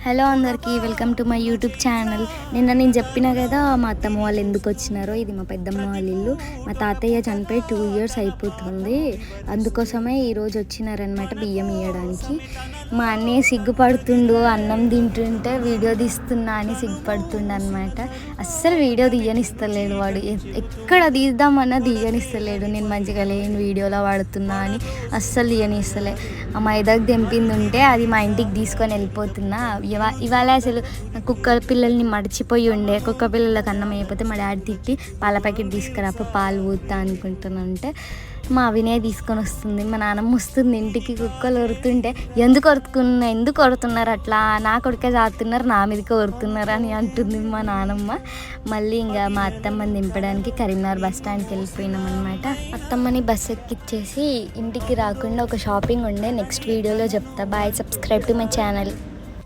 Hello అందరికీ welcome to my YouTube channel. నేను చెప్పిన కదా మా అత్తమ్మ వాళ్ళు ఎందుకు వచ్చినారో. ఇది మా పెద్దమ్మ వాళ్ళ ఇల్లు. మా తాతయ్య చనిపోయి 2 years అయిపోతుంది. అందుకోసమే ఈరోజు వచ్చినారనమాట బియ్యం ఇవ్వడానికి. మా అన్నయ్య సిగ్గుపడుతుండు, అన్నం తింటుంటే వీడియో తీస్తున్నా అని సిగ్గుపడుతుండు అనమాట. అస్సలు వీడియో తీయనిస్తలేడు వాడు. ఎక్కడ తీద్దామన్నా తీయనిస్తలేడు. నేను మంచిగా లేని వీడియోలో వాడుతున్నా అని అస్సలు తీయనిస్తలే. ఆ మైదాకు తెంపింది ఉంటే అది మా ఇంటికి తీసుకొని వెళ్ళిపోతున్నా. ఇవాళ అసలు కుక్క పిల్లల్ని మర్చిపోయి ఉండే. కుక్క పిల్లలకు అన్నం అయిపోతే మా డాడీ తిట్టి పాల ప్యాకెట్ తీసుకురాపు పాలు ఊతా అనుకుంటున్నానంటే మా వినయ్ తీసుకొని వస్తుంది. మా నాన్నమ్మ వస్తుంది ఇంటికి. కుక్కలు ఒరుతుంటే ఎందుకు కొడుతున్నారు అట్లా, నా కొడుకే చాతున్నారు, నా మీదకే కొడుతున్నారు అని అంటుంది మా నాన్నమ్మ. మళ్ళీ ఇంకా మా అత్తమ్మని దింపడానికి కరీంనగర్ బస్ స్టాండ్కి వెళ్ళిపోయినాం అనమాట. అత్తమ్మని బస్ ఎక్కిచ్చేసి ఇంటికి రాకుండా ఒక షాపింగ్ ఉండే. నెక్స్ట్ వీడియోలో చెప్తా. Bye, subscribe to my channel.